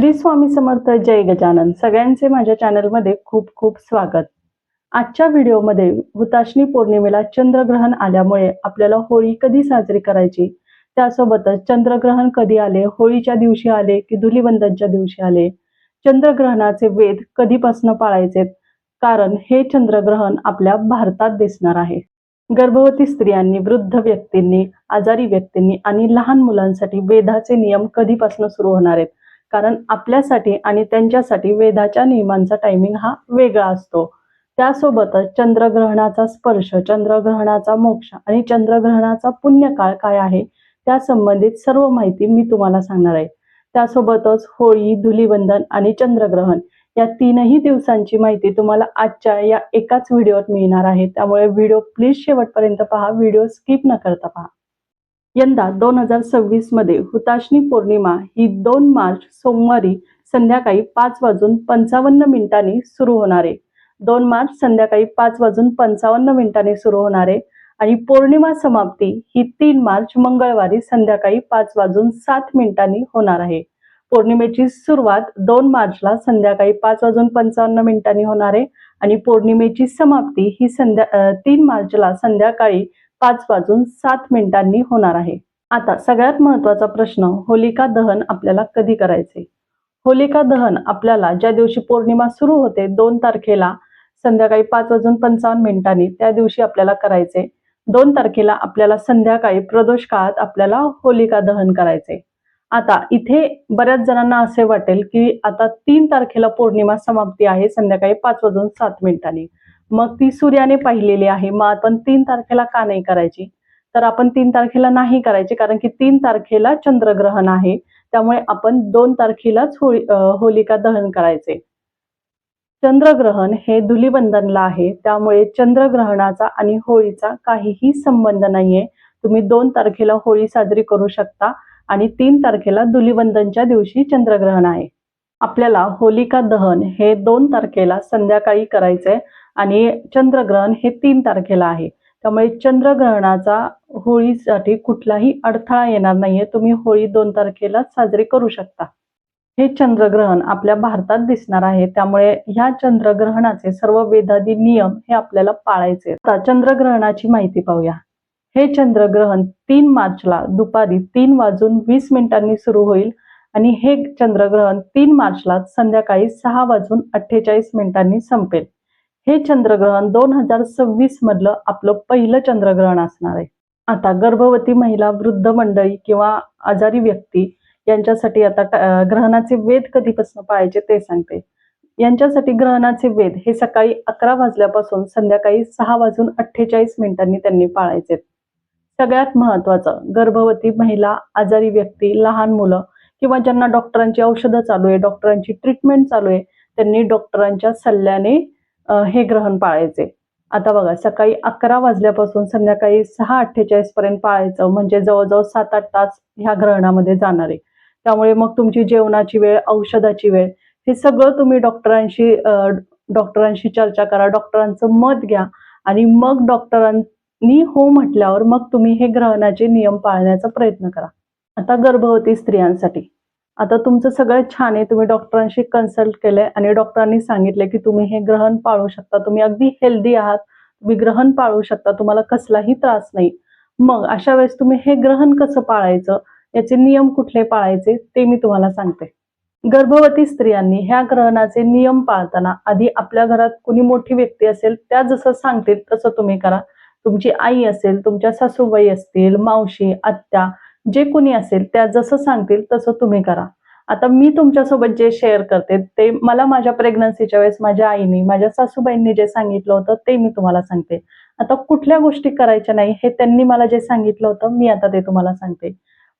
श्री स्वामी समर्थ जय गजानन सगळ्यांचे माझ्या चॅनलमध्ये खूप खूप स्वागत। आजच्या व्हिडिओमध्ये हुताशनी पौर्णिमेला चंद्रग्रहण आल्यामुळे आपल्याला होळी कधी साजरी करायची, त्यासोबतच चंद्रग्रहण कधी आले, होळीच्या दिवशी आले की धुलीवंदनच्या दिवशी आले, चंद्रग्रहणाचे वेध कधीपासून पाळायचे, कारण हे चंद्रग्रहण आपल्या भारतात दिसणार आहे। गर्भवती स्त्रियांनी, वृद्ध व्यक्तींनी, आजारी व्यक्तींनी आणि लहान मुलांसाठी वेदाचे नियम कधीपासून सुरू होणार आहेत, कारण आपल्यासाठी आणि त्यांच्यासाठी वेदाच्या नियमांचा टायमिंग हा वेगळा असतो। त्यासोबतच चंद्रग्रहणाचा स्पर्श, चंद्रग्रहणाचा मोक्ष आणि चंद्रग्रहणाचा पुण्यकाळ काय आहे त्या संबंधित सर्व माहिती मी तुम्हाला सांगणार आहे। त्यासोबतच होळी, धुलीवंदन आणि चंद्रग्रहण या तीनही दिवसांची माहिती तुम्हाला आजच्या या एकाच व्हिडिओत मिळणार आहे। त्यामुळे व्हिडिओ प्लीज शेवटपर्यंत पहा, व्हिडिओ स्किप न करता पहा। यंदा 2026 मध्ये हुताशनी पौर्णिमा ही 2 मार्च सोमवारी संध्याकाळी 5:55 सुरू होणार आहे। 2 मार्च संध्याकाळी 5:55 सुरू होणार आहे आणि पौर्णिमा समाप्ती ही 3 मार्च मंगळवारी संध्याकाळी 5:07 होणार आहे। पौर्णिमेची सुरुवात 2 मार्चला संध्याकाळी 5:55 होणार आहे आणि पौर्णिमेची समाप्ती ही 3 मार्चला संध्याकाळी 5:07 होणार आहे। आता सगळ्यात महत्त्वाचा प्रश्न, होलिका दहन आपल्याला कधी करायचे? होलिका दहन आपल्याला ज्या दिवशी पौर्णिमा सुरू होते 2 तारखेला संध्याकाळी 5:55 त्या दिवशी आपल्याला करायचे। 2 तारखेला आपल्याला संध्याकाळी प्रदोष काळात आपल्याला होलिका दहन करायचे। आता इथे बऱ्याच जणांना असे वाटेल की आता 3 तारखेला पौर्णिमा समाप्ती आहे संध्याकाळी 5:07 मग ती सूर्याने पाहिलेली आहे, मग आपण 3 तारखेला का नाही करायची? तर आपण 3 तारखेला नाही करायची कारण की 3 तारखेला चंद्रग्रहण आहे, त्यामुळे आपण 2 तारखेलाच होलिका दहन करायचे। चंद्रग्रहण हे धुलीवंदनला आहे, त्यामुळे चंद्रग्रहणाचा आणि होळीचा काहीही संबंध नाहीये। तुम्ही 2 तारखेला होळी साजरी करू शकता आणि 3 तारखेला धुलीवंदनच्या दिवशी चंद्रग्रहण आहे। आपल्याला होलिका दहन हे 2 तारखेला संध्याकाळी करायचंय आणि चंद्रग्रहण हे 3 तारखेला आहे, त्यामुळे चंद्रग्रहणाचा होळीसाठी कुठलाही अडथळा येणार नाहीये। तुम्ही होळी 2 तारखेला साजरी करू शकता। हे चंद्रग्रहण आपल्या भारतात दिसणार आहे, त्यामुळे ह्या चंद्रग्रहणाचे सर्व वेदादी नियम हे आपल्याला पाळायचे। आता चंद्रग्रहणाची माहिती पाहूया। हे चंद्रग्रहण 3 मार्चला दुपारी 3:20 सुरू होईल आणि हे चंद्रग्रहण 3 मार्चला संध्याकाळी 6:48 संपेल। हे चंद्रग्रहण 2026 मधलं आपलं पहिलं चंद्रग्रहण असणार आहे। आता गर्भवती महिला, वृद्ध मंडळी किंवा आजारी व्यक्ती यांच्यासाठी आता ग्रहणाचे वेध कधीपासून पाळायचे ते सांगते। यांच्यासाठी ग्रहणाचे वेध हे सकाळी 11 वाजल्यापासून संध्याकाळी 6:48 त्यांनी पाळायचे। सगळ्यात महत्त्वाचं, गर्भवती महिला, आजारी व्यक्ती, लहान मुलं किंवा ज्यांना डॉक्टरांची औषधं चालू आहे, डॉक्टरांची ट्रीटमेंट चालू आहे, त्यांनी डॉक्टरांच्या सल्ल्याने हे ग्रहण पाळायचे। आता बघा, सकाळी 11 वाजल्यापासून संध्याकाळी 6:48 पर्यंत पाळायचं, म्हणजे जवळजवळ 7-8 तास ह्या ग्रहणामध्ये जाणार आहे। त्यामुळे मग तुमची जेवणाची वेळ, औषधाची वेळ हे सगळं तुम्ही डॉक्टरांशी चर्चा करा, डॉक्टरांचं मत घ्या आणि मग डॉक्टरांनी हो म्हटल्यावर मग तुम्ही हे ग्रहणाचे नियम पाळण्याचा प्रयत्न करा। आता गर्भवती स्त्रियांसाठी, आता तुमचं सगळं छान आहे, तुम्ही डॉक्टरांशी कन्सल्ट केलंय आणि डॉक्टरांनी सांगितले की तुम्ही हे ग्रहण पाळू शकता, तुम्ही अगदी हेल्दी आहात, तुम्ही ग्रहण पाळू शकता, तुम्हाला कसलाही त्रास नाही। मग अशा वेळेस तुम्ही हे ग्रहण कसं पाळायचं, याचे नियम कुठले पाळायचे ते मी तुम्हाला सांगते। गर्भवती स्त्रियांनी ह्या ग्रहणाचे नियम पाळताना आधी आपल्या घरात कुणी मोठी व्यक्ती असेल त्या जसं सांगतील तसं तुम्ही करा। तुमची आई असेल, तुमच्या सासूबाई असतील, मावशी, आत्या, जे कोणी असेल त्या जसं सांगतील तसं तुम्ही करा। आता मी तुमच्यासोबत जे शेअर करते ते मला माझ्या प्रेग्नन्सीच्या वेळेस माझ्या आईने, माझ्या सासूबाईंनी जे सांगितलं होतं ते मी तुम्हाला सांगते। आता कुठल्या गोष्टी करायच्या नाही हे त्यांनी मला जे सांगितलं होतं मी आता ते तुम्हाला सांगते।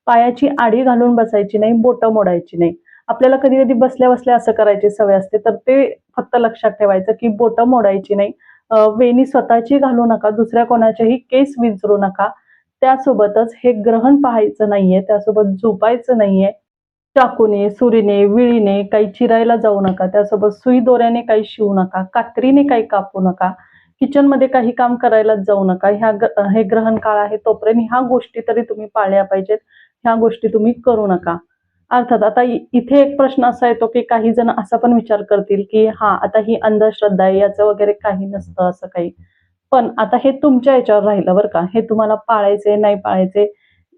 पायाची आडी घालून बसायची नाही, बोटं मोडायची नाही। आपल्याला कधी कधी बसल्या बसल्या असं करायची सवय असते, तर ते फक्त लक्षात ठेवायचं की बोटं मोडायची नाही, वेणी स्वतःची घालू नका, दुसऱ्या कोणाचेही केस विंचरू नका। त्यासोबतच हे ग्रहण पाहायचं नाहीये, त्यासोबत झोपायचं नाहीये, चाकूने, सुरीने, विळीने काही चिरायला जाऊ नका, त्यासोबत सुई दोऱ्याने काही शिवू नका, कात्रीने काही कापू नका, किचनमध्ये काही काम करायला जाऊ नका। हे ग्रहण काळ आहे तोपर्यंत ह्या गोष्टी तरी तुम्ही पाळल्या पाहिजेत, ह्या गोष्टी तुम्ही करू नका। अर्थात आता इथे एक प्रश्न असा येतो, की काही जण असा पण विचार करतील, की हां, आता ही अंधश्रद्धा आहे, याचं वगैरे काही नसतं असं काही. पण आता हे तुमच्या याच्यावर राहिलं बरं का. हे तुम्हाला पाळायचे नाही पाळायचे,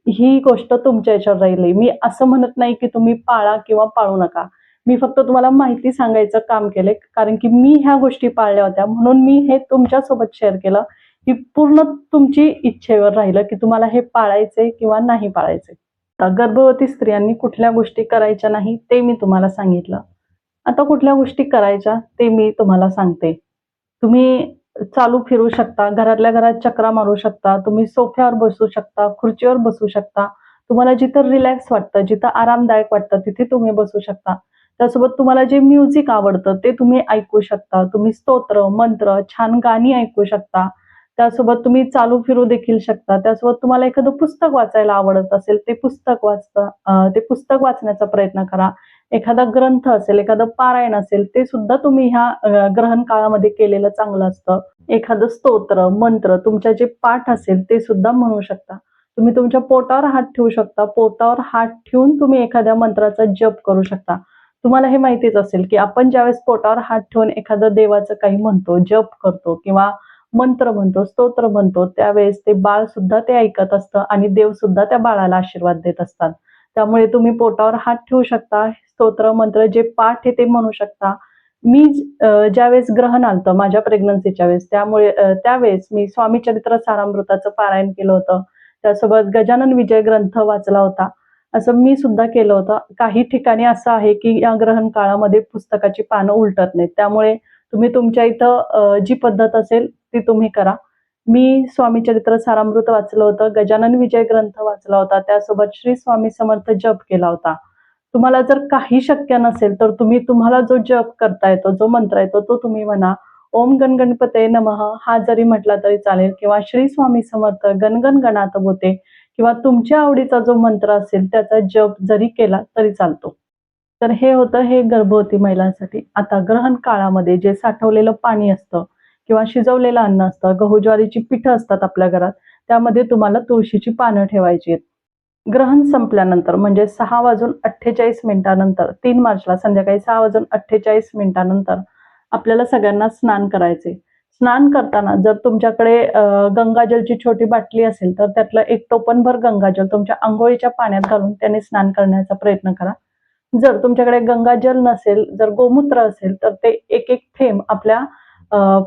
ही गोष्ट तुमच्या याच्यावर राहिली. मी असं म्हणत नाही, की तुम्ही पाळा किंवा पाळू नका. मी फक्त तुम्हाला माहिती सांगायचं काम केलंय, कारण की मी ह्या गोष्टी पाळल्या होत्या. म्हणून मी हे तुमच्यासोबत शेअर केलं. ही पूर्ण तुमची इच्छेवर राहिलं, की तुम्हाला हे पाळायचंय किंवा नाही पाळायचंय. गर्भवती स्त्रियांनी कुठल्या गोष्टी करायच्या नाही, ते मी तुम्हाला सांगितलं. आता कुठल्या गोष्टी करायच्या ते मी तुम्हाला सांगते. तुम्ही चालू फिरू शकता, घरातल्या घरात चकरा मारू शकता, तुम्ही सोफ्यावर बसू शकता, खुर्चीवर बसू शकता. तुम्हाला जिथं रिलॅक्स वाटतं, जिथं आरामदायक वाटतं, तिथे तुम्ही बसू शकता. त्यासोबत तुम्हाला जे म्युझिक आवडतं ते तुम्ही ऐकू शकता. तुम्ही स्तोत्र, मंत्र, छान गाणी ऐकू शकता. त्यासोबत तुम्ही चालू फिरू देखील शकता. त्यासोबत तुम्हाला एखादं पुस्तक वाचायला आवडत असेल, ते पुस्तक वाचण्याचा प्रयत्न करा. एखादा ग्रंथ असेल, एखादं पारायण असेल, ते सुद्धा तुम्ही ह्या ग्रहण काळामध्ये केलेलं चांगलं असतं. एखादं स्तोत्र, मंत्र तुमच्या जे पाठ असेल ते सुद्धा म्हणू शकता. तुम्ही तुमच्या पोटावर हात ठेवू शकता. पोटावर हात ठेवून तुम्ही एखाद्या मंत्राचा जप करू शकता. तुम्हाला हे माहितीच असेल, की आपण ज्यावेळेस पोटावर हात ठेवून एखादं देवाचं काही म्हणतो, जप करतो किंवा मंत्र म्हणतो, स्तोत्र म्हणतो, त्यावेळेस ते बाळ सुद्धा ते ऐकत असतं आणि देव सुद्धा त्या बाळाला आशीर्वाद देत असतात. त्यामुळे तुम्ही पोटावर हात ठेवू शकता, स्तोत्र, मंत्र जे पाठ आहे ते म्हणू शकता. मी ज्यावेळेस ग्रहण आलतं माझ्या प्रेग्नन्सीच्या वेळेस, त्यावेळेस मी स्वामी चरित्र सारामृताचं पारायण केलं होतं. त्यासोबत गजानन विजय ग्रंथ वाचला होता. असं मी सुद्धा केलं होतं. काही ठिकाणी असं आहे, की या ग्रहण काळामध्ये पुस्तकाची पानं उलटत नाहीत. त्यामुळे तुम्ही तुमच्या इथं जी पद्धत असेल ती तुम्ही करा. मी स्वामी चरित्र सारामृत वाचलं होतं, गजानन विजय ग्रंथ वाचला होता, त्यासोबत श्री स्वामी समर्थ जप केला होता. तुम्हाला जर काही शक्य नसेल, तर तुम्हाला जो जप करता येतो, जो मंत्र येतो, तो तुम्ही म्हणा. ओम गणगणपतये नमः हा जरी म्हटला तरी चालेल किंवा श्री स्वामी समर्थ गणगण गणात बोते किंवा तुमच्या आवडीचा जो मंत्र असेल त्याचा जप जरी केला तरी चालतो. तर हे होतं हे गर्भवती महिलांसाठी. आता ग्रहण काळामध्ये जे साठवलेलं पाणी असतं किंवा शिजवलेलं अन्न असतं, गहू ज्वारीची पिठं असतात आपल्या घरात, त्यामध्ये तुम्हाला तुळशीची पानं ठेवायची आहेत. ग्रहण संपल्यानंतर म्हणजे 6:48 3 मार्चला संध्याकाळी 6:48 आपल्याला सगळ्यांना स्नान करायचे. स्नान करताना जर तुमच्याकडे गंगाजलची छोटी बाटली असेल, तर त्यातलं एक टोपणभर गंगाजल तुमच्या अंघोळीच्या पाण्यात घालून त्याने स्नान करण्याचा प्रयत्न करा. जर तुमच्याकडे गंगाजल नसेल, जर गोमूत्र असेल, तर ते एक थेंब आपल्या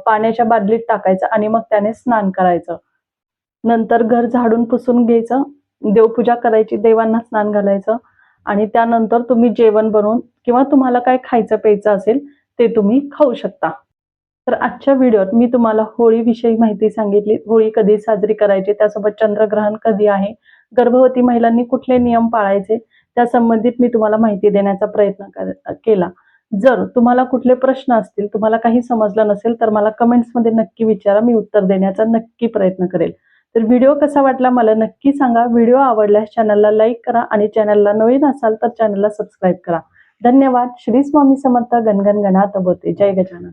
पाण्याच्या बादलीत टाकायचं आणि मग त्याने स्नान करायचं. नंतर घर झाडून पुसून घ्यायचं, देवपूजा करायची, देवांना स्नान घालायचं आणि त्यानंतर तुम्ही जेवण बनवून किंवा तुम्हाला काय खायचं प्यायचं असेल ते तुम्ही खाऊ शकता. तर आजच्या व्हिडिओत मी तुम्हाला होळीविषयी माहिती सांगितली. होळी कधी साजरी करायची, त्यासोबत चंद्रग्रहण कधी आहे, गर्भवती महिलांनी कुठले नियम पाळायचे, त्या संबंधित मी तुम्हाला माहिती देण्याचा प्रयत्न केला. जर तुम्हाला कुठले प्रश्न असतील, तुम्हाला काही समजलं नसेल, तर मला कमेंट्समध्ये नक्की विचारा. मी उत्तर देण्याचा नक्की प्रयत्न करेल. तर व्हिडिओ कसा वाटला मला नक्की सांगा. व्हिडिओ आवडल्यास चॅनलला लाईक करा आणि चॅनलला नवीन असाल तर चॅनलला सबस्क्राईब करा. धन्यवाद. श्री स्वामी समर्थ गणगण गणात बोते. जय गजानन.